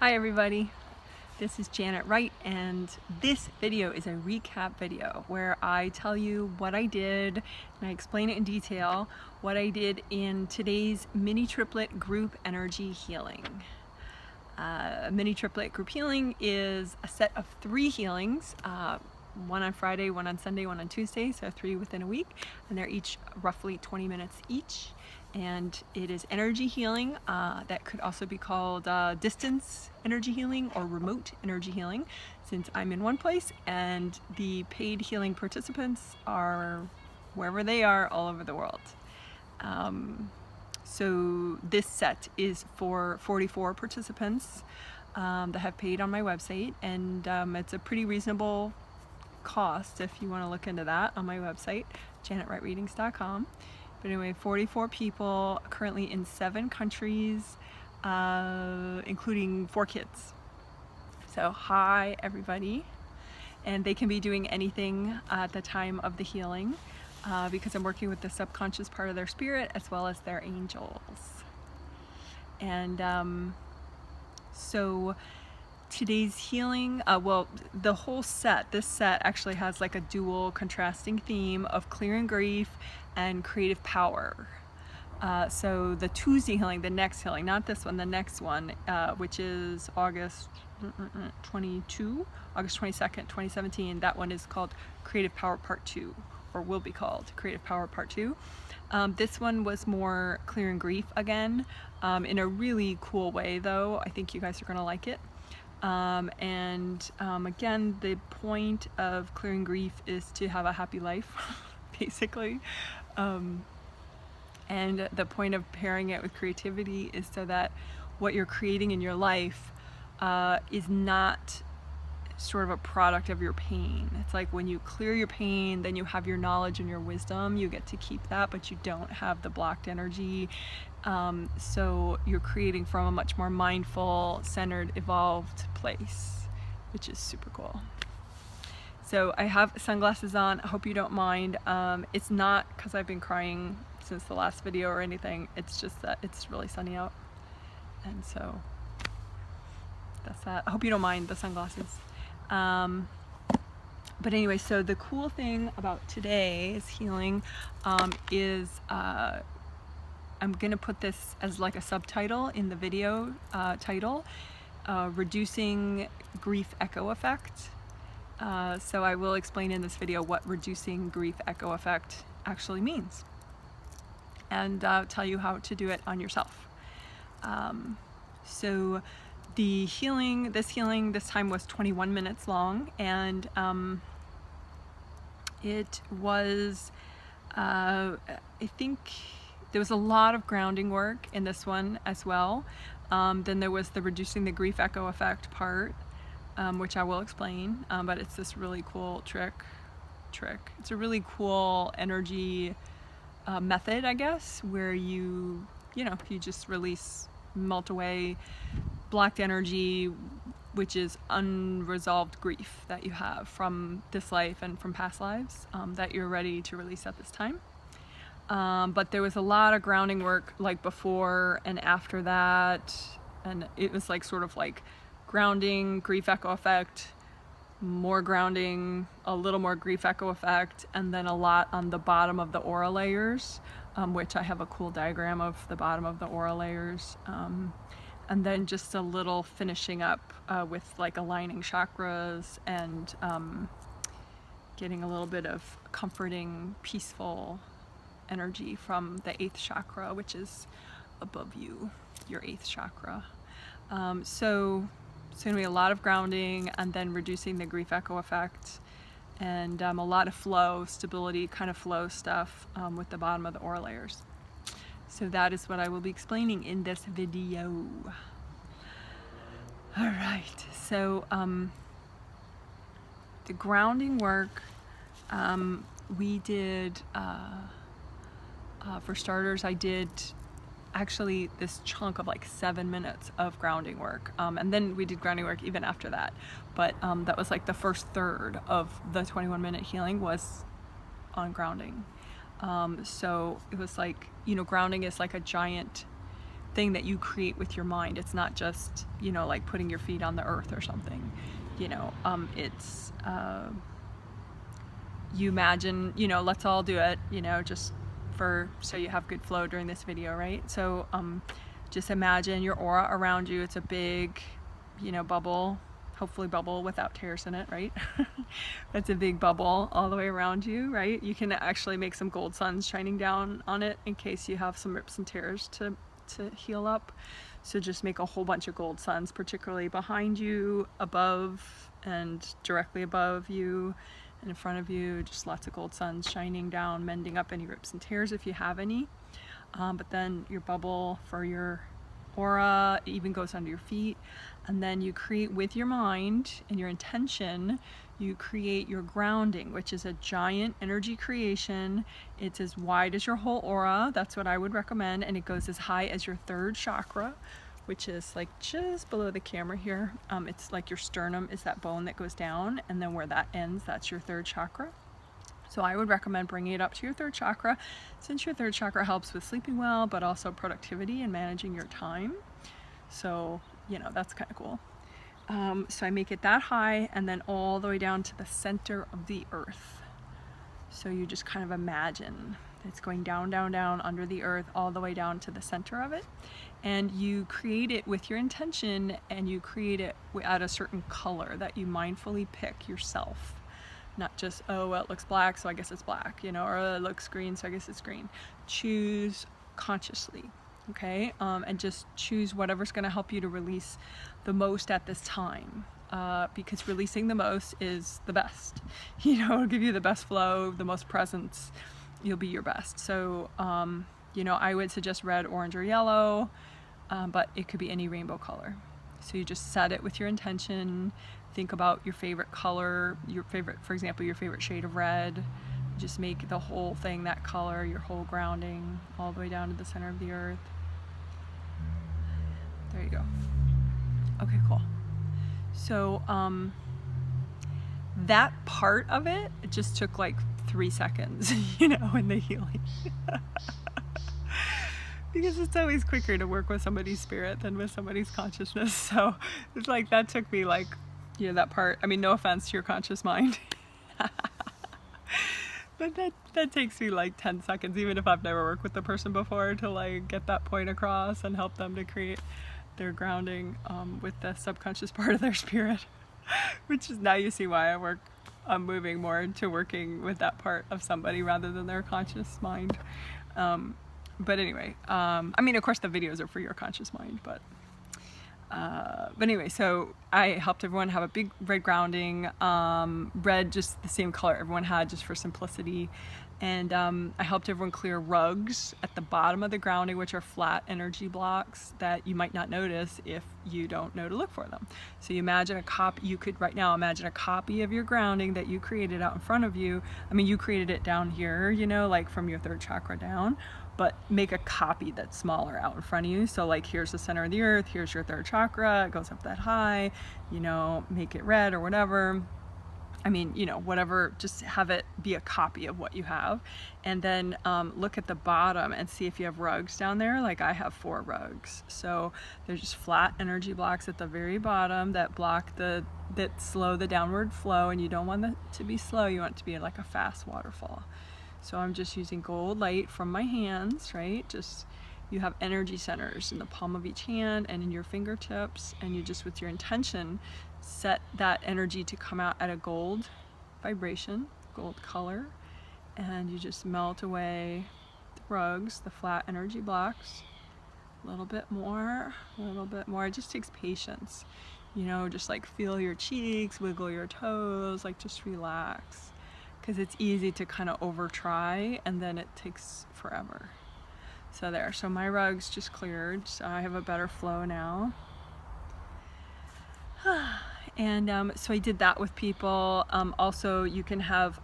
Hi everybody, this is Janet Wright, and this video is a recap video where I tell you what I did and I explain it in detail, what I did in today's mini triplet group energy healing. Mini triplet group healing is a set of 3 healings, one on Friday, one on Sunday, one on Tuesday, so 3 within a week, and they're each roughly 20 minutes each. And it is energy healing that could also be called distance energy healing or remote energy healing, since I'm in one place and the paid healing participants are wherever they are all over the world. So this set is for 44 participants that have paid on my website, and it's a pretty reasonable cost if you want to look into that on my website, janetwrightreadings.com. But anyway, 44 people currently in 7 countries, including 4 kids. So hi everybody. And they can be doing anything at the time of the healing because I'm working with the subconscious part of their spirit as well as their angels. And so today's healing, well, the whole set, this set actually has like a dual contrasting theme of clearing grief and creative power. So the Tuesday healing, the next healing, not this one, the next one, which is August 22, August 22nd, 2017, that one is called Creative Power Part 2, or will be called Creative Power Part 2. This one was more clearing grief again, in a really cool way though. I think you guys are gonna like it. Again, the point of clearing grief is to have a happy life, basically. And the point of pairing it with creativity is so that what you're creating in your life is not sort of a product of your pain. It's like when you clear your pain, then you have your knowledge and your wisdom, you get to keep that, but you don't have the blocked energy. So you're creating from a much more mindful, centered, evolved place, which is super cool. So I have sunglasses on. I hope you don't mind. It's not because I've been crying since the last video or anything. It's just that it's really sunny out. And so that's that. I hope you don't mind the sunglasses. But anyway, so the cool thing about today's healing is I'm going to put this as like a subtitle in the video title, Reducing Grief Echo Effect. So I will explain in this video what reducing grief echo effect actually means, and tell you how to do it on yourself. So the healing, this time was 21 minutes long, and it was, I think there was a lot of grounding work in this one as well. Then there was the reducing the grief echo effect part, which I will explain, but it's this really cool trick. It's a really cool energy method, I guess, where you just release, melt away blocked energy, which is unresolved grief that you have from this life and from past lives, that you're ready to release at this time. But there was a lot of grounding work like before and after that, and it was like sort of like grounding, grief echo effect, more grounding, a little more grief echo effect, and then a lot on the bottom of the aura layers, which I have a cool diagram of the bottom of the aura layers, and then just a little finishing up with like aligning chakras and getting a little bit of comforting, peaceful energy from the 8th chakra, which is above you, your 8th chakra. So anyway, a lot of grounding, and then reducing the grief echo effect, and a lot of flow, stability, kind of flow stuff with the bottom of the aura layers. So that is what I will be explaining in this video. All right, so the grounding work we did, for starters, I did actually this chunk of like 7 minutes of grounding work, and then we did grounding work even after that, but that was like the first third of the 21-minute healing was on grounding. So it was like, grounding is like a giant thing that you create with your mind. It's not just, you know, like putting your feet on the earth or something, you know. It's you imagine, you know, let's all do it, you know, just so you have good flow during this video, right? So just imagine your aura around you. It's a big, you know, bubble, hopefully bubble without tears in it, right? It's a big bubble all the way around you, right? You can actually make some gold suns shining down on it in case you have some rips and tears to heal up. So just make a whole bunch of gold suns, particularly behind you, above, and directly above you, and in front of you. Just lots of gold suns shining down, mending up any rips and tears if you have any. But then your bubble for your aura, it even goes under your feet. And then you create with your mind and your intention, you create your grounding, which is a giant energy creation. It's as wide as your whole aura. That's what I would recommend. And it goes as high as your third chakra, which is like just below the camera here. It's like your sternum is that bone that goes down, and then where that ends, that's your third chakra. So I would recommend bringing it up to your third chakra, since your third chakra helps with sleeping well, but also productivity and managing your time. So, you know, that's kind of cool. So I make it that high, and then all the way down to the center of the earth. So you just kind of imagine it's going down, down, down under the earth, all the way down to the center of it. And you create it with your intention, and you create it at a certain color that you mindfully pick yourself. Not just, oh, well, it looks black, so I guess it's black, you know, or it looks green, so I guess it's green. Choose consciously, okay? And just choose whatever's going to help you to release the most at this time, because releasing the most is the best. You know, it'll give you the best flow, the most presence. You'll be your best. So, you know, I would suggest red, orange, or yellow, but it could be any rainbow color. So you just set it with your intention. Think about your favorite color, your favorite, for example, your favorite shade of red. Just make the whole thing that color, your whole grounding, all the way down to the center of the earth. There you go. Okay, cool. So that part of it just took like 3 seconds, you know, in the healing. Because it's always quicker to work with somebody's spirit than with somebody's consciousness. So it's like, that took me like, you know, that part, I mean, no offense to your conscious mind. But that takes me like 10 seconds, even if I've never worked with the person before, to like get that point across and help them to create their grounding with the subconscious part of their spirit. Which is, now you see why I'm moving more into working with that part of somebody rather than their conscious mind. But anyway, I mean, of course the videos are for your conscious mind, but anyway, so I helped everyone have a big red grounding, red, just the same color everyone had, just for simplicity. And I helped everyone clear rugs at the bottom of the grounding, which are flat energy blocks that you might not notice if you don't know to look for them. So you imagine a copy, you could right now imagine a copy of your grounding that you created out in front of you. I mean, you created it down here, you know, like from your third chakra down, but make a copy that's smaller out in front of you. So like, here's the center of the earth, here's your third chakra, it goes up that high, you know, make it red or whatever. I mean, you know, whatever, just have it be a copy of what you have. And then look at the bottom and see if you have rugs down there. Like I have 4 rugs. So there's just flat energy blocks at the very bottom that block that slow the downward flow, and you don't want it to be slow, you want it to be like a fast waterfall. So I'm just using gold light from my hands, right? Just, you have energy centers in the palm of each hand and in your fingertips, and you just, with your intention, set that energy to come out at a gold vibration, gold color, and you just melt away the rugs, the flat energy blocks, a little bit more, a little bit more. It just takes patience, you know, just like feel your cheeks, wiggle your toes, like just relax, because it's easy to kind of over try and then it takes forever. So there, so my rugs just cleared, so I have a better flow now. And so I did that with people. Also, you can have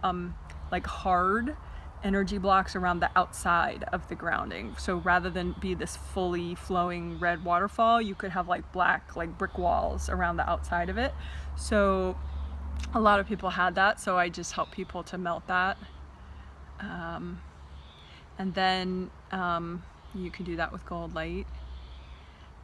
like hard energy blocks around the outside of the grounding. So rather than be this fully flowing red waterfall, you could have like black, like brick walls around the outside of it. So a lot of people had that, so I just help people to melt that. And then you can do that with gold light.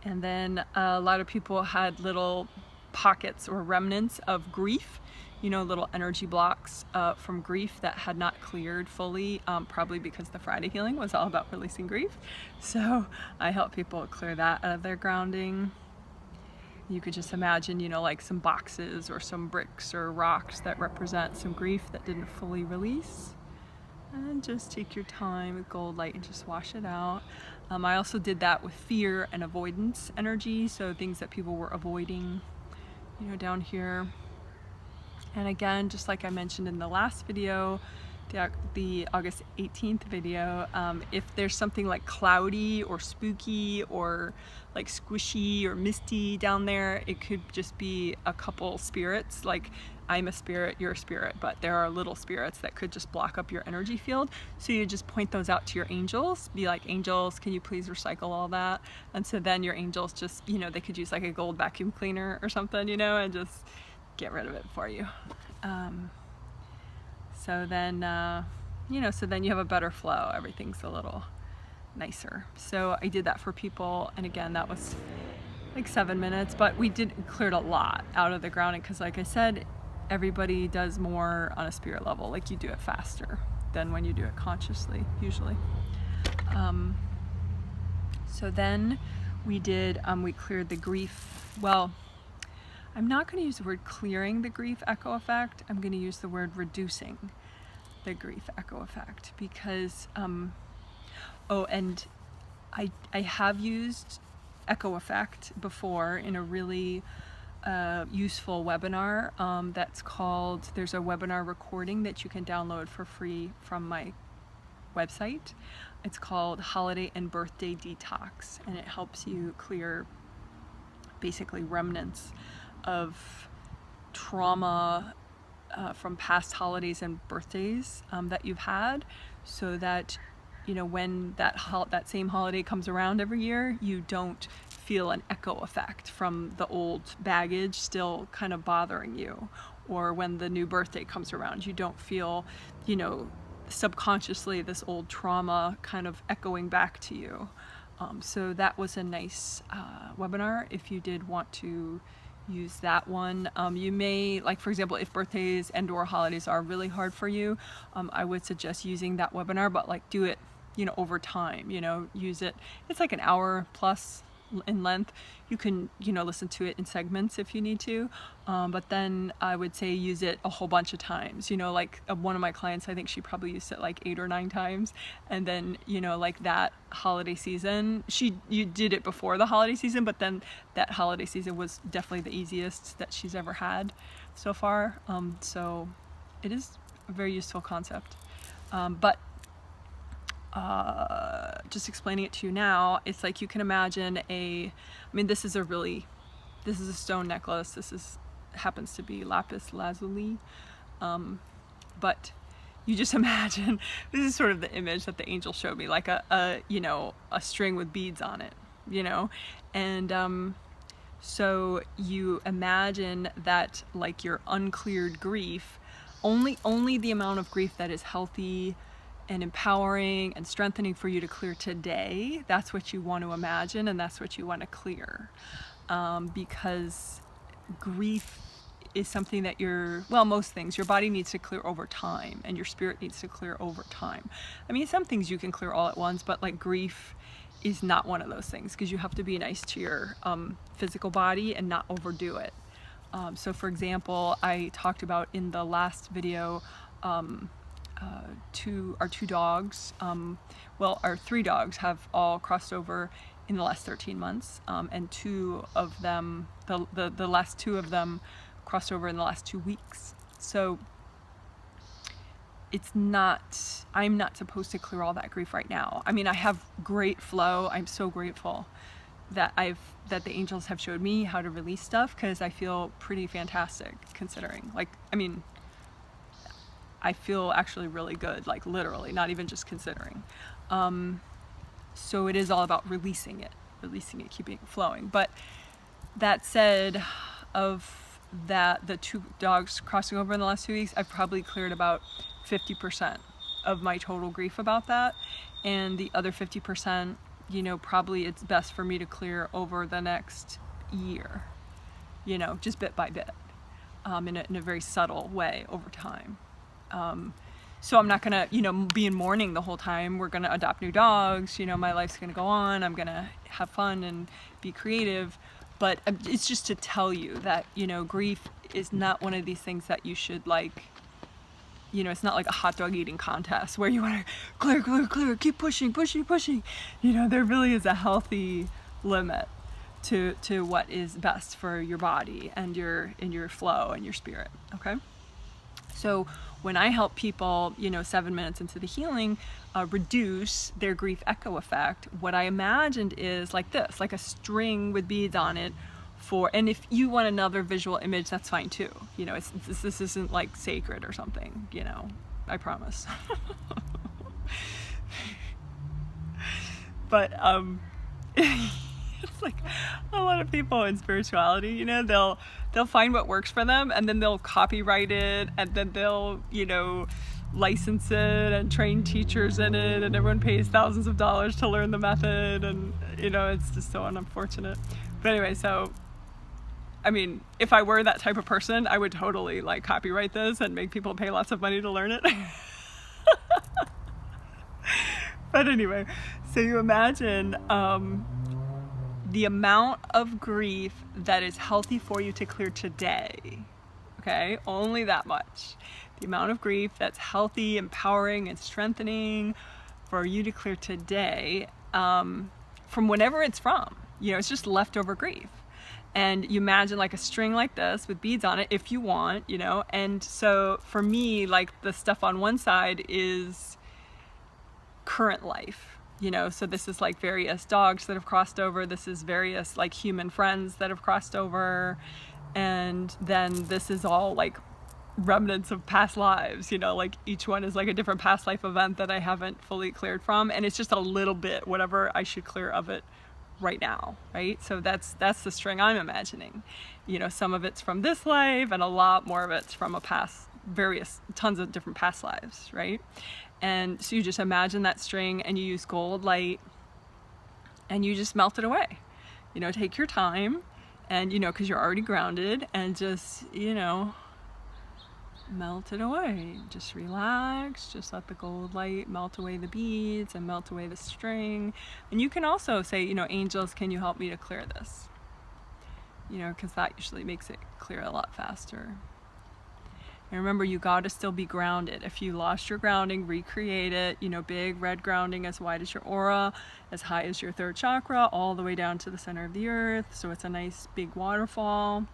And then a lot of people had little pockets or remnants of grief, you know, little energy blocks from grief that had not cleared fully, probably because the Friday healing was all about releasing grief. So I help people clear that out of their grounding. You could just imagine, you know, like some boxes or some bricks or rocks that represent some grief that didn't fully release. And just take your time with gold light and just wash it out. I also did that with fear and avoidance energy, so things that people were avoiding, you know, down here. And again, just like I mentioned in the last video, the August 18th video, if there's something like cloudy or spooky or like squishy or misty down there, it could just be a couple spirits. Like, I'm a spirit, you're a spirit, but there are little spirits that could just block up your energy field. So you just point those out to your angels, be like, angels, can you please recycle all that? And so then your angels just, you know, they could use like a gold vacuum cleaner or something, you know, and just get rid of it for you. So then, you know, so then you have a better flow. Everything's a little nicer. So I did that for people. And again, that was like 7 minutes, but we cleared a lot out of the grounding because, like I said, everybody does more on a spirit level. Like, you do it faster than when you do it consciously, usually. So then we cleared the grief. Well, I'm not going to use the word clearing the grief echo effect. I'm going to use the word reducing the grief echo effect because, oh, and I have used echo effect before in a really useful webinar that's called, there's a webinar recording that you can download for free from my website. It's called Holiday and Birthday Detox, and it helps you clear basically remnants of trauma from past holidays and birthdays that you've had, so that, you know, when that same holiday comes around every year, you don't feel an echo effect from the old baggage still kind of bothering you. Or when the new birthday comes around, you don't feel, you know, subconsciously this old trauma kind of echoing back to you. So that was a nice webinar if you did want to use that one. You may, like, for example, if birthdays and or holidays are really hard for you, I would suggest using that webinar, but like do it, you know, over time, you know, use it. It's like an hour plus in length. You can, you know, listen to it in segments if you need to, but then I would say use it a whole bunch of times. You know, like one of my clients, I think she probably used it like 8 or 9 times, and then, you know, like that holiday season, you did it before the holiday season, but then that holiday season was definitely the easiest that she's ever had so far. So it is a very useful concept, but just explaining it to you now, it's like you can imagine this is a stone necklace. This happens to be lapis lazuli, but you just imagine, this is sort of the image that the angel showed me, like a string with beads on it, you know, and so you imagine that, like, your uncleared grief, only the amount of grief that is healthy and empowering and strengthening for you to clear today, that's what you want to imagine, and that's what you want to clear, because grief is something that most things your body needs to clear over time, and your spirit needs to clear over time. I mean, some things you can clear all at once, but like grief is not one of those things, because you have to be nice to your physical body and not overdo it. So for example, I talked about in the last video, our 2 dogs, our 3 dogs have all crossed over in the last 13 months, and 2 of them, the last 2 of them crossed over in the last 2 weeks. So I'm not supposed to clear all that grief right now. I mean, I have great flow. I'm so grateful that the angels have showed me how to release stuff, because I feel pretty fantastic, considering, like, I mean, I feel actually really good, like literally, not even just considering. So it is all about releasing it, keeping it flowing. But that said, of the 2 dogs crossing over in the last 2 weeks, I've probably cleared about 50% of my total grief about that. And the other 50% you know, probably it's best for me to clear over the next year, you know, just bit by bit, in a very subtle way over time. So I'm not gonna, you know, be in mourning the whole time. We're gonna adopt new dogs, you know, my life's gonna go on, I'm gonna have fun and be creative. But it's just to tell you that, you know, grief is not one of these things that you should, like, you know, it's not like a hot dog eating contest where you want to clear, clear, clear, keep pushing, pushing, pushing. You know, there really is a healthy limit to what is best for your body and your flow and your spirit. Okay. So when I help people, you know, 7 minutes into the healing, reduce their grief echo effect, what I imagined is like this, like a string with beads on it for, and if you want another visual image, that's fine too. You know, this isn't like sacred or something, you know, I promise. But it's like a lot of people in spirituality, you know, they'll find what works for them, and then they'll copyright it, and then they'll, you know, license it and train teachers in it, and everyone pays thousands of dollars to learn the method, and, you know, it's just so unfortunate. But anyway, so I mean, if I were that type of person, I would totally like copyright this and make people pay lots of money to learn it. But anyway, so you imagine the amount of grief that is healthy for you to clear today. Okay, only that much. The amount of grief that's healthy, empowering, and strengthening for you to clear today, from whenever it's from. You know, it's just leftover grief. And you imagine like a string like this with beads on it if you want, you know. And so for me, like the stuff on one side is current life, you know. So this is like various dogs that have crossed over. This is various like human friends that have crossed over. And then this is all like remnants of past lives, you know, like each one is like a different past life event that I haven't fully cleared from. And it's just a little bit, whatever I should clear of it right now, right? So that's the string I'm imagining. You know, some of it's from this life and a lot more of it's from a past, tons of different past lives, right? And so you just imagine that string and you use gold light and you just melt it away. You know, take your time and, you know, because you're already grounded, and just, you know, melt it away. Just relax, just let the gold light melt away the beads and melt away the string. And you can also say, you know, angels, can you help me to clear this? You know, because that usually makes it clear a lot faster. And remember, you got to still be grounded. If you lost your grounding, recreate it. You know, big red grounding as wide as your aura, as high as your third chakra, all the way down to the center of the earth. So it's a nice big waterfall.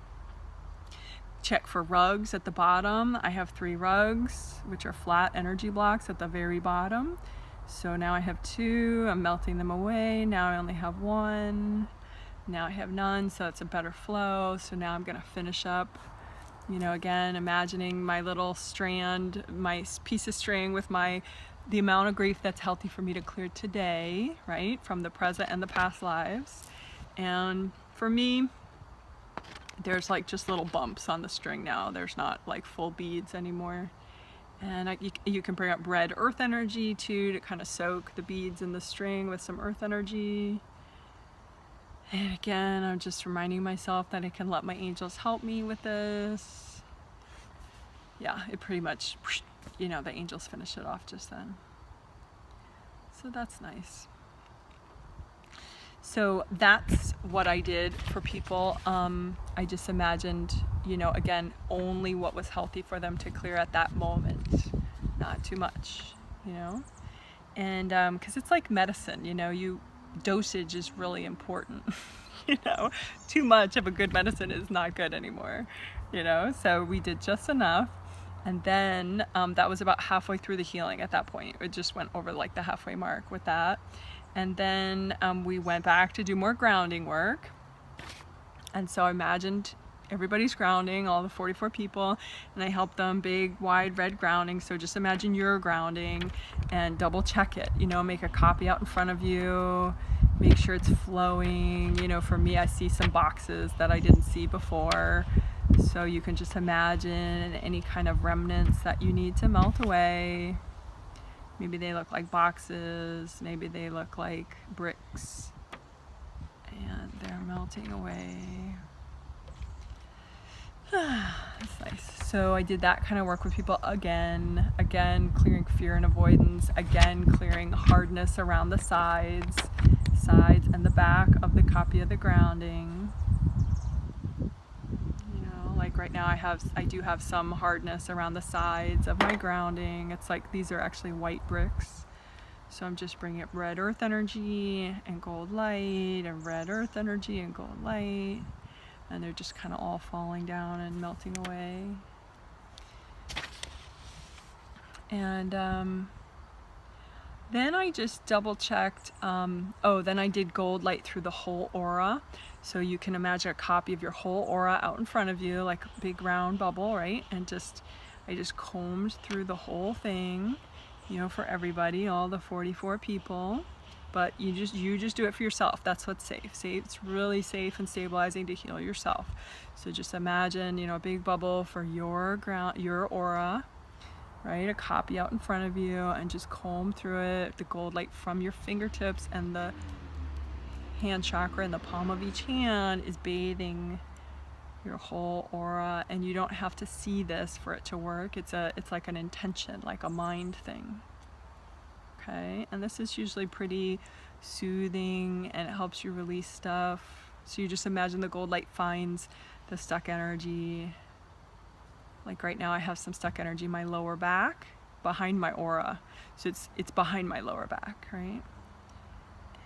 Check for rugs at the bottom. I have 3 rugs, which are flat energy blocks at the very bottom. So now I have 2, I'm melting them away. Now I only have 1. Now I have none, so it's a better flow. So now I'm gonna finish up, you know, again, imagining my little strand, my piece of string with the amount of grief that's healthy for me to clear today, right? From the present and the past lives. And for me, there's like just little bumps on the string now. There's not like full beads anymore. And you can bring up red earth energy too to kind of soak the beads in the string with some earth energy. And again, I'm just reminding myself that I can let my angels help me with this. Yeah, it pretty much, you know, the angels finish it off just then. So that's nice. So that's what I did for people. I just imagined, you know, again, only what was healthy for them to clear at that moment, not too much, you know. And because it's like medicine, you know, dosage is really important. You know, too much of a good medicine is not good anymore, you know. So we did just enough. And then that was about halfway through the healing at that point. It just went over like the halfway mark with that. And then we went back to do more grounding work. And so I imagined everybody's grounding, all the 44 people, and I helped them big, wide, red grounding. So just imagine you're grounding and double check it, you know, make a copy out in front of you, make sure it's flowing. You know, for me, I see some boxes that I didn't see before. So you can just imagine any kind of remnants that you need to melt away. Maybe they look like boxes, maybe they look like bricks, bricks, and they're melting away. That's nice. So I did that kind of work with people again, clearing fear and avoidance, again clearing hardness around the sides and the back of the copy of the grounding. Like right now I do have some hardness around the sides of my grounding. It's like these are actually white bricks. So I'm just bringing up red earth energy and gold light, and red earth energy and gold light. And they're just kind of all falling down and melting away. And then I just double checked, then I did gold light through the whole aura. So you can imagine a copy of your whole aura out in front of you, like a big round bubble, right? And I just combed through the whole thing, for everybody, all the 44 people. But you just do it for yourself. That's what's safe. It's really safe and stabilizing to heal yourself. So just imagine, a big bubble for your aura, right? A copy out in front of you, and just comb through it. The gold light from your fingertips and the hand chakra in the palm of each hand is bathing your whole aura, and you don't have to see this for it to work. It's like an intention, like a mind thing. Okay, and this is usually pretty soothing, and it helps you release stuff. So you just imagine the gold light finds the stuck energy. Like right now I have some stuck energy in my lower back behind my aura. So it's behind my lower back, right?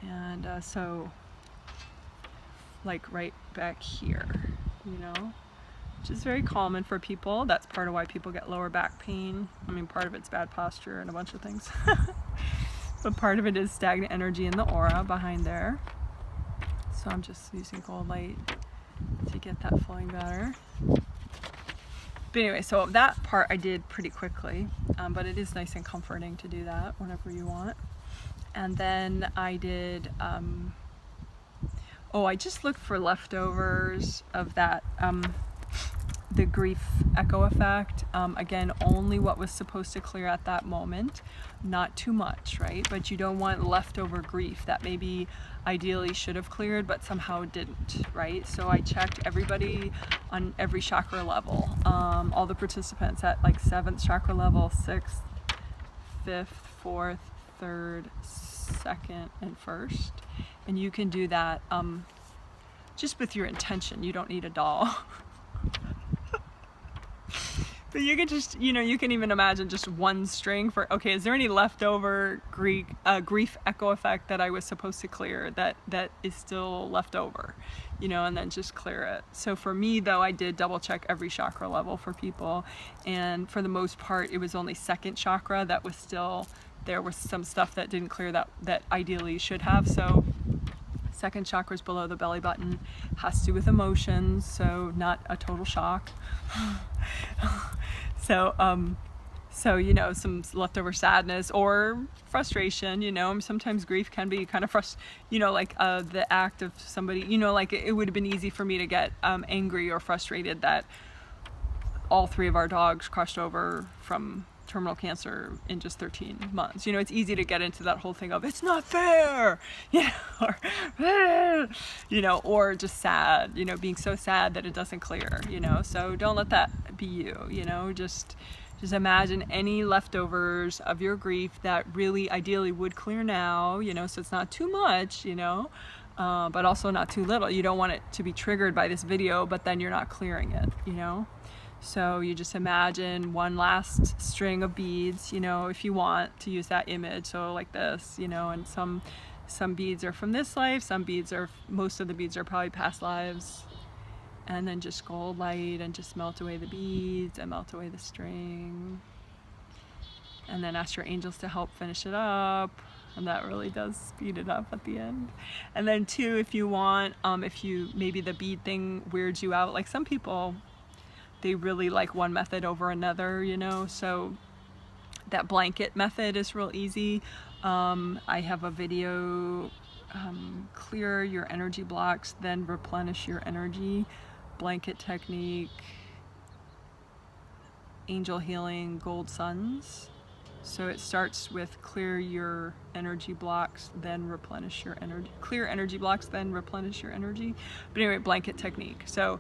And so like right back here, which is very common for people. That's part of why people get lower back pain. I mean, part of it's bad posture and a bunch of things. But part of it is stagnant energy in the aura behind there. So I'm just using gold light to get that flowing better. But anyway, so that part I did pretty quickly, but it is nice and comforting to do that whenever you want. And then I did, I just looked for leftovers of that, the grief echo effect. Again, only what was supposed to clear at that moment, not too much, right? But you don't want leftover grief that maybe ideally should have cleared but somehow didn't, right? So I checked everybody on every chakra level, all the participants at like 7th chakra level, 6th, 5th, 4th, 3rd, 2nd, and 1st. And you can do that just with your intention. You don't need a doll. But you can just, you can even imagine just one string for, okay, is there any leftover grief echo effect that I was supposed to clear that is still left over, and then just clear it. So for me though, I did double check every chakra level for people, and for the most part it was only 2nd chakra that was still, there was some stuff that didn't clear that ideally should have. So 2nd chakra is below the belly button, has to do with emotions, so not a total shock. So some leftover sadness or frustration, sometimes grief can be kind of like the act of somebody, like it would have been easy for me to get angry or frustrated that all 3 of our dogs crossed over from terminal cancer in just 13 months. It's easy to get into that whole thing of it's not fair, or just sad, being so sad that it doesn't clear, so don't let that be you, just imagine any leftovers of your grief that really ideally would clear now, so it's not too much, but also not too little. You don't want it to be triggered by this video, but then you're not clearing it, So you just imagine one last string of beads, if you want to use that image. So like this, and some beads are from this life, most of the beads are probably past lives. And then just gold light and just melt away the beads and melt away the string. And then ask your angels to help finish it up. And that really does speed it up at the end. And then too, if you want, maybe the bead thing weirds you out, like some people, they really like one method over another, so that blanket method is real easy. I have a video, clear your energy blocks, then replenish your energy, blanket technique, angel healing, gold suns. So it starts with clear your energy blocks, then replenish your energy. Clear energy blocks, then replenish your energy. But anyway, blanket technique. So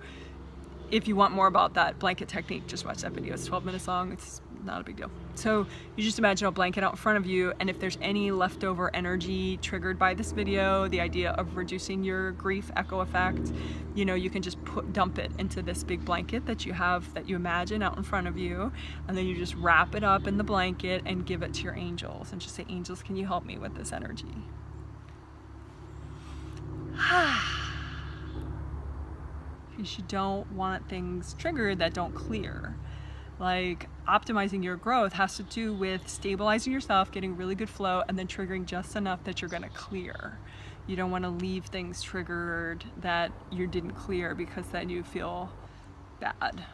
if you want more about that blanket technique, just watch that video. It's 12 minutes long. It's not a big deal. So you just imagine a blanket out in front of you, and if there's any leftover energy triggered by this video, the idea of reducing your grief echo effect, you know, you can just dump it into this big blanket that you have, that you imagine out in front of you, and then you just wrap it up in the blanket and give it to your angels and just say, angels, can you help me with this energy? Because you don't want things triggered that don't clear. Like optimizing your growth has to do with stabilizing yourself, getting really good flow, and then triggering just enough that you're going to clear. You don't want to leave things triggered that you didn't clear, because then you feel bad.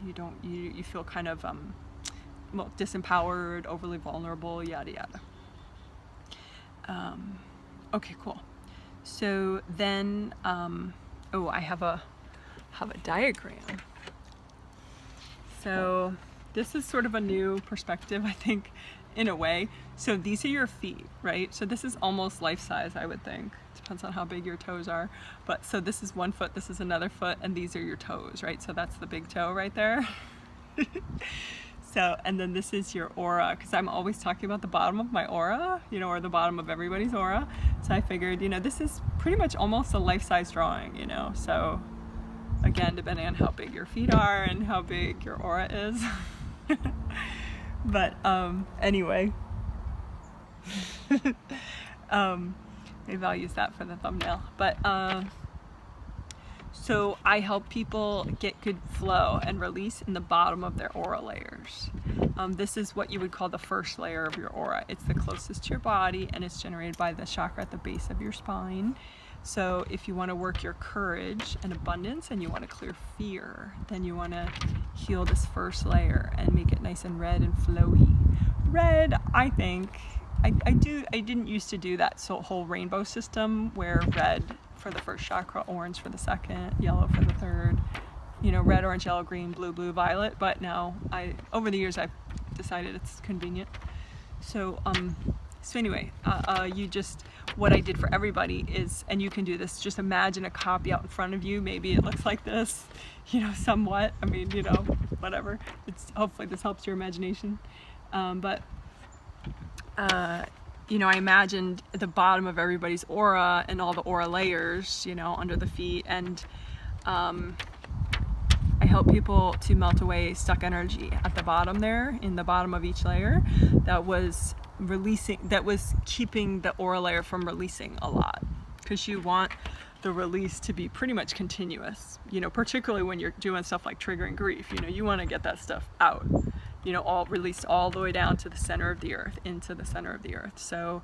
You feel kind of well, disempowered, overly vulnerable, yada yada. Okay, cool. So then oh, I have a diagram. So this is sort of a new perspective, I think, in a way. So these are your feet, right? So this is almost life size, I would think. Depends on how big your toes are. But so this is one foot, this is another foot, and these are your toes, right? So that's the big toe right there. So, and then this is your aura, because I'm always talking about the bottom of my aura, you know, or the bottom of everybody's aura. So I figured, you know, this is pretty much almost a life-size drawing, you know. So again, depending on how big your feet are and how big your aura is. But anyway, maybe I'll use that for the thumbnail. But so I help people get good flow and release in the bottom of their aura layers. This is what you would call the first layer of your aura. It's the closest to your body, and it's generated by the chakra at the base of your spine. So if you want to work your courage and abundance, and you want to clear fear, then you want to heal this first layer and make it nice and red and flowy. Red, I think, I didn't used to do that whole rainbow system where red for the first chakra, orange for the second, yellow for the third, you know, red, orange, yellow, green, blue, blue, violet. But now over the years I've decided it's convenient. So anyway, what I did for everybody is, and you can do this, just imagine a copy out in front of you. Maybe it looks like this, you know, somewhat. I mean, you know, whatever. Hopefully this helps your imagination. You know, I imagined the bottom of everybody's aura and all the aura layers, you know, under the feet, and I help people to melt away stuck energy at the bottom there, in the bottom of each layer, that was keeping the aura layer from releasing a lot, because you want the release to be pretty much continuous, you know, particularly when you're doing stuff like triggering grief. You know, you want to get that stuff out, you know, all released all the way down to the center of the earth, into the center of the earth. So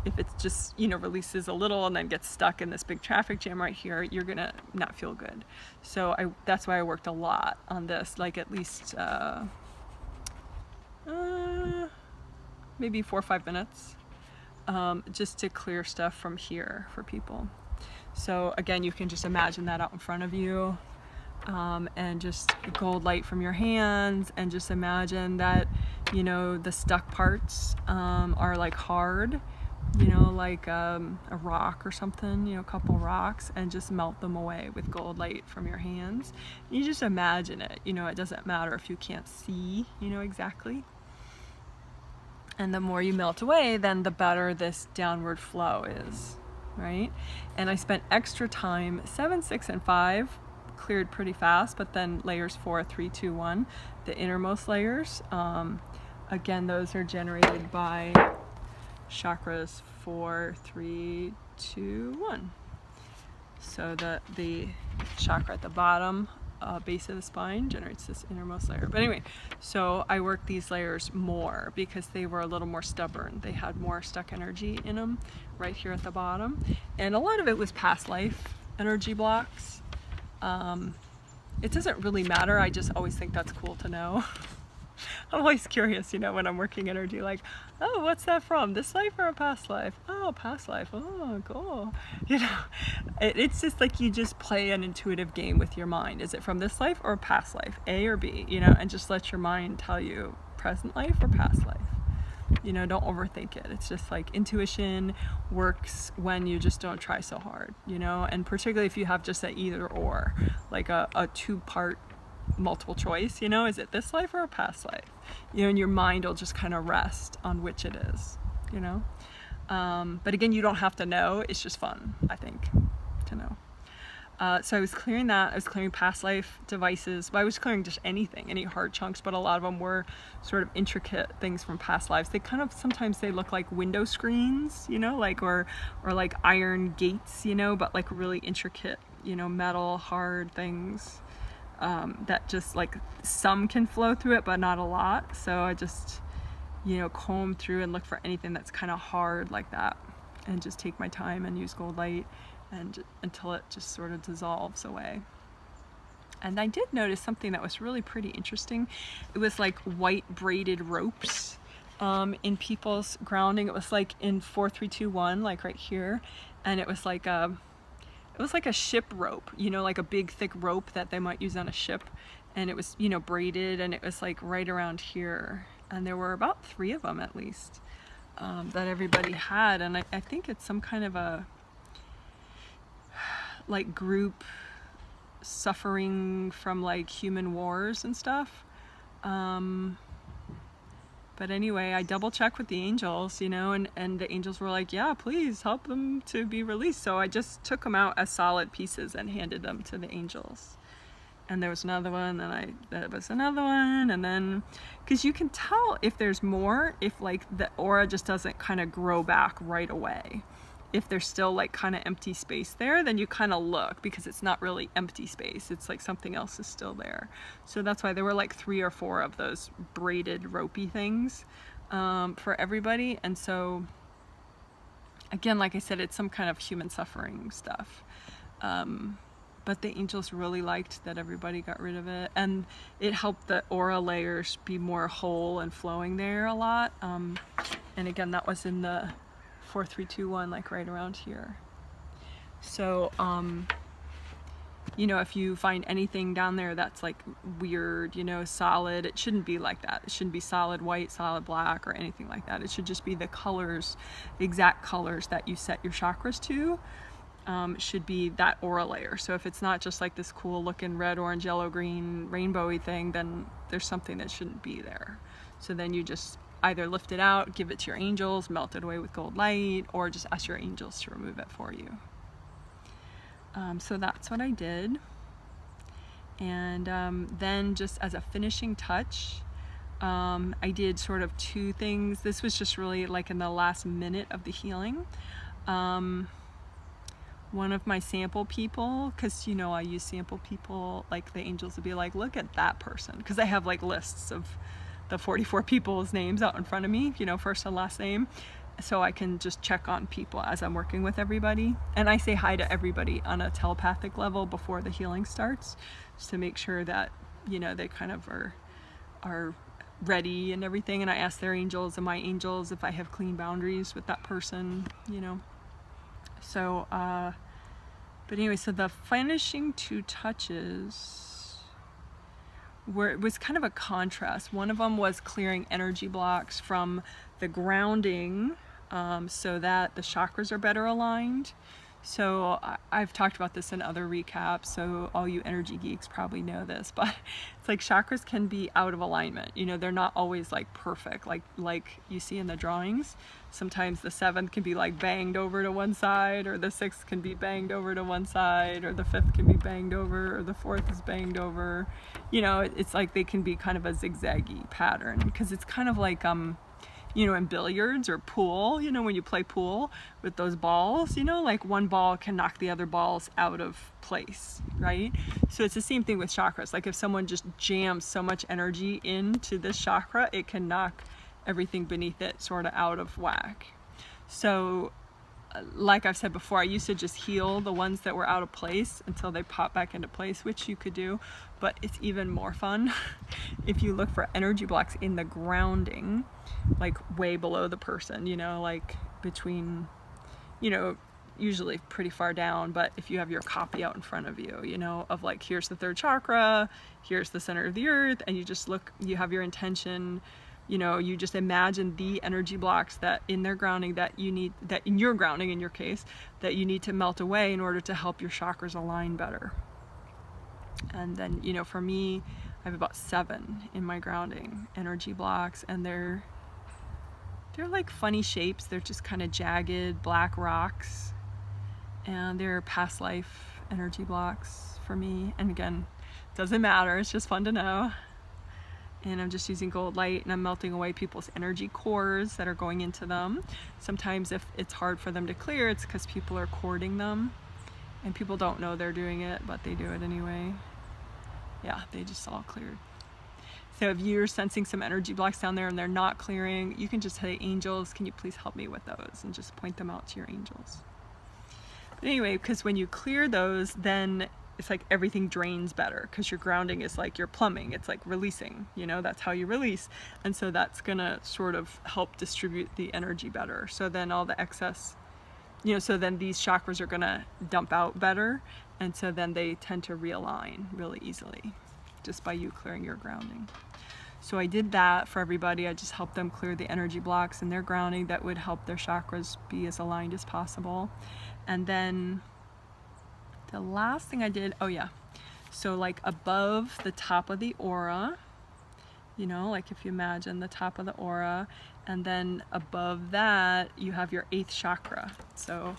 if it's just, you know, releases a little and then gets stuck in this big traffic jam right here, you're gonna not feel good. So that's why I worked a lot on this, like at least maybe 4 or 5 minutes, just to clear stuff from here for people. So again, you can just imagine that out in front of you, and just gold light from your hands, and just imagine that, you know, the stuck parts are like hard, you know, like a rock or something, you know, a couple rocks, and just melt them away with gold light from your hands. You just imagine it, you know, it doesn't matter if you can't see, you know, exactly. And the more you melt away, then the better this downward flow is, right? And I spent extra time, 7, 6, and 5 cleared pretty fast, but then layers 4, 3, 2, 1, the innermost layers, again, those are generated by chakras 4, 3, 2, 1. So the chakra at the bottom, base of the spine, generates this innermost layer. But anyway, so I worked these layers more because they were a little more stubborn. They had more stuck energy in them right here at the bottom. And a lot of it was past life energy blocks. It doesn't really matter. I just always think that's cool to know. I'm always curious, you know, when I'm working energy, like, oh, what's that from? This life or a past life? Oh, past life. Oh, cool. You know, it's just like you just play an intuitive game with your mind. Is it from this life or a past life? A or B, you know, and just let your mind tell you present life or past life. You know, don't overthink it. It's just like intuition works when you just don't try so hard, you know, and particularly if you have just an either or, like a 2-part multiple choice, you know, is it this life or a past life? You know, and your mind will just kind of rest on which it is, you know. But again, you don't have to know. It's just fun, I think, to know. So I was clearing that. I was clearing past life devices. Well, I was clearing just anything, any hard chunks, but a lot of them were sort of intricate things from past lives. They kind of, sometimes they look like window screens, you know, like, or like iron gates, you know, but like really intricate, you know, metal, hard things, that just like some can flow through it, but not a lot. So I just, you know, comb through and look for anything that's kind of hard like that, and just take my time and use gold light and until it just sort of dissolves away. And I did notice something that was really pretty interesting. It was like white braided ropes in people's grounding. It was like in 4321, like right here, and it was like a ship rope, you know, like a big thick rope that they might use on a ship, and it was, you know, braided, and it was like right around here, and there were about 3 of them at least that everybody had. And I think it's some kind of a like group suffering from like human wars and stuff. But anyway, I double checked with the angels, you know, and the angels were like, yeah, please help them to be released. So I just took them out as solid pieces and handed them to the angels. And there was another one, and there was another one, and then, because you can tell if there's more, if like the aura just doesn't kind of grow back right away. If there's still like kind of empty space there, then you kind of look, because it's not really empty space. It's like something else is still there. So that's why there were like 3 or 4 of those braided ropey things for everybody. And so again, like I said, it's some kind of human suffering stuff. But the angels really liked that everybody got rid of it, and it helped the aura layers be more whole and flowing there a lot. And again, that was in the 4321, like right around here. So you know, if you find anything down there that's like weird, you know, solid, it shouldn't be like that. It shouldn't be solid white, solid black, or anything like that. It should just be the colors, the exact colors that you set your chakras to. Should be that aura layer. So if it's not just like this cool looking red, orange, yellow, green, rainbowy thing, then there's something that shouldn't be there. So then you just either lift it out, give it to your angels, melt it away with gold light, or just ask your angels to remove it for you. So that's what I did. And then just as a finishing touch, I did sort of 2 things. This was just really like in the last minute of the healing. One of my sample people, because you know I use sample people, like the angels would be like, look at that person, because I have like lists of the 44 people's names out in front of me, you know, first and last name, so I can just check on people as I'm working with everybody. And I say hi to everybody on a telepathic level before the healing starts, just to make sure that, you know, they kind of are ready and everything. And I ask their angels and my angels if I have clean boundaries with that person, you know. So, but anyway, so the finishing 2 touches it was kind of a contrast. One of them was clearing energy blocks from the grounding, so that the chakras are better aligned. So I've talked about this in other recaps, so all you energy geeks probably know this, but it's like chakras can be out of alignment. You know, they're not always like perfect, like you see in the drawings. Sometimes the 7th can be like banged over to one side, or the 6th can be banged over to one side, or the 5th can be banged over, or the 4th is banged over. You know, it's like they can be kind of a zigzaggy pattern, because it's kind of like you know, in billiards or pool, you know, when you play pool with those balls, you know, like one ball can knock the other balls out of place, right? So it's the same thing with chakras. Like if someone just jams so much energy into this chakra, it can knock everything beneath it sort of out of whack. So like I've said before, I used to just heal the ones that were out of place until they pop back into place, which you could do, but it's even more fun if you look for energy blocks in the grounding, like way below the person, you know, like between, you know, usually pretty far down, but if you have your copy out in front of you, you know, of like, here's the 3rd chakra, here's the center of the earth, and you just look, you have your intention you know, you just imagine the energy blocks that in their grounding that you need, that in your grounding, in your case, that you need to melt away in order to help your chakras align better. And then, you know, for me, I have about 7 in my grounding energy blocks, and they're like funny shapes. They're just kind of jagged black rocks, and they're past life energy blocks for me. And again, doesn't matter, it's just fun to know. And I'm just using gold light, and I'm melting away people's energy cores that are going into them. Sometimes if it's hard for them to clear, it's because people are cording them, and people don't know they're doing it, but they do it anyway. Yeah, they just all cleared. So if you're sensing some energy blocks down there and they're not clearing, you can just say, angels, can you please help me with those? And just point them out to your angels. But anyway, because when you clear those, then it's like everything drains better, because your grounding is like your plumbing. It's like releasing, you know, that's how you release. And so that's gonna sort of help distribute the energy better. So then all the excess, you know, so then these chakras are gonna dump out better. And so then they tend to realign really easily just by you clearing your grounding. So I did that for everybody. I just helped them clear the energy blocks in their grounding that would help their chakras be as aligned as possible. And then the last thing I did, oh yeah, so like above the top of the aura, you know, like if you imagine the top of the aura, and then above that you have your 8th chakra. So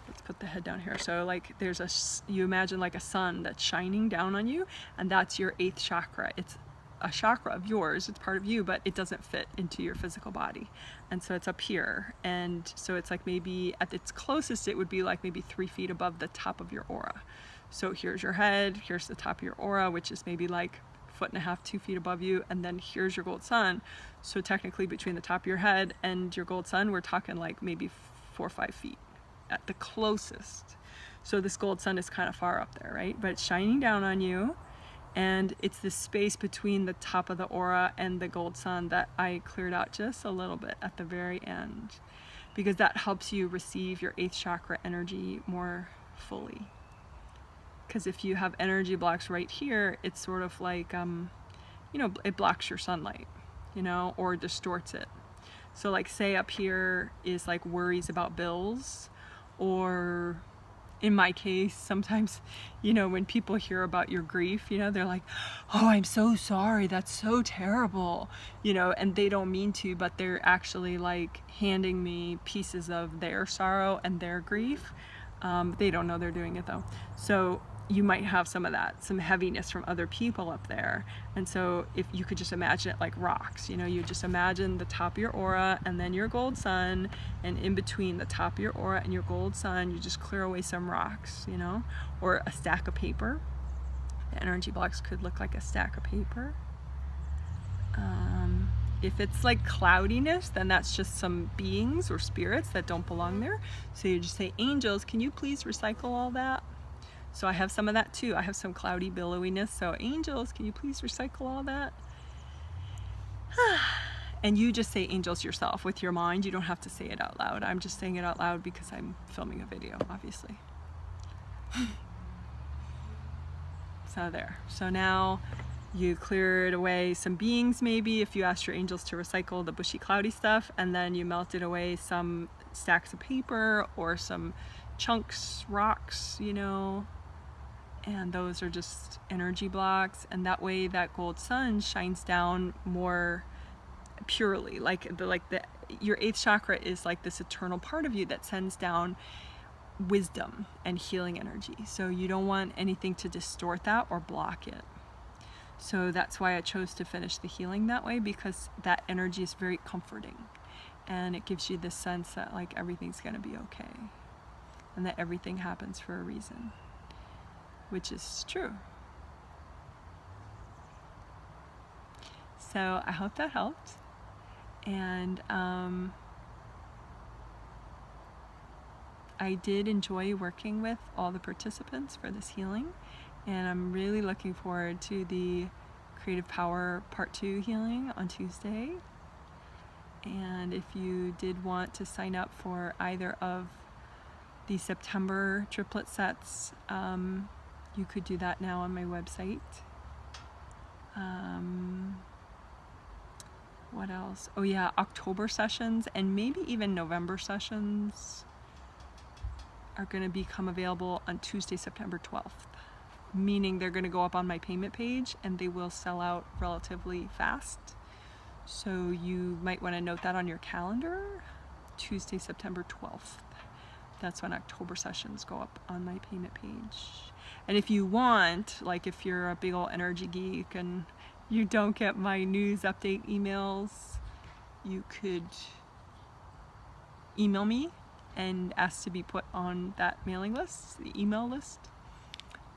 let's put the head down here. So like there's you imagine like a sun that's shining down on you, and that's your 8th chakra. It's a chakra of yours, it's part of you, but it doesn't fit into your physical body. And so it's up here. And so it's like maybe at its closest, it would be like maybe 3 feet above the top of your aura. So here's your head, here's the top of your aura, which is maybe like 1.5 feet, 2 feet above you. And then here's your gold sun. So technically between the top of your head and your gold sun, we're talking like maybe 4 or 5 feet at the closest. So this gold sun is kind of far up there, right? But it's shining down on you. And it's this space between the top of the aura and the gold sun that I cleared out just a little bit at the very end, because that helps you receive your 8th chakra energy more fully. Because if you have energy blocks right here, it's sort of like, you know, it blocks your sunlight, you know, or distorts it. So like say up here is like worries about bills, or in my case, sometimes, you know, when people hear about your grief, you know, they're like, oh, I'm so sorry, that's so terrible, you know, and they don't mean to, but they're actually like handing me pieces of their sorrow and their grief. They don't know they're doing it though. So you might have some of that, some heaviness from other people up there. And so if you could just imagine it like rocks, you know, you just imagine the top of your aura and then your gold sun, and in between the top of your aura and your gold sun, you just clear away some rocks, you know, or a stack of paper. The energy blocks could look like a stack of paper. If it's like cloudiness, then that's just some beings or spirits that don't belong there. So you just say, angels, can you please recycle all that? So I have some of that too. I have some cloudy billowiness. So angels, can you please recycle all that? And you just say angels yourself with your mind. You don't have to say it out loud. I'm just saying it out loud because I'm filming a video, obviously. So there. So now you cleared away some beings, maybe, if you asked your angels to recycle the bushy cloudy stuff, and then you melted away some stacks of paper or some chunks, rocks, you know, and those are just energy blocks. And that way that gold sun shines down more purely, like your 8th chakra is like this eternal part of you that sends down wisdom and healing energy. So you don't want anything to distort that or block it. So that's why I chose to finish the healing that way, because that energy is very comforting, and it gives you this sense that like everything's gonna be okay, and that everything happens for a reason, which is true. So I hope that helped. And I did enjoy working with all the participants for this healing, and I'm really looking forward to the Creative Power Part 2 healing on Tuesday. And if you did want to sign up for either of the September triplet sets, you could do that now on my website. What else? Oh yeah, October sessions and maybe even November sessions are going to become available on Tuesday, September 12th, meaning they're going to go up on my payment page and they will sell out relatively fast. So you might want to note that on your calendar. Tuesday, September 12th. That's when October sessions go up on my payment page. And if you want, like if you're a big old energy geek and you don't get my news update emails, you could email me and ask to be put on that mailing list, the email list.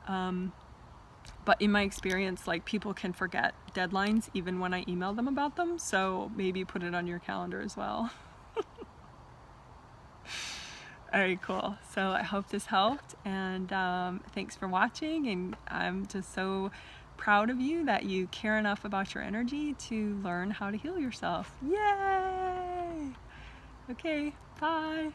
But in my experience, like people can forget deadlines even when I email them about them, so maybe put it on your calendar as well. Alright, cool. So I hope this helped, and thanks for watching, and I'm just so proud of you that you care enough about your energy to learn how to heal yourself. Yay! Okay, bye!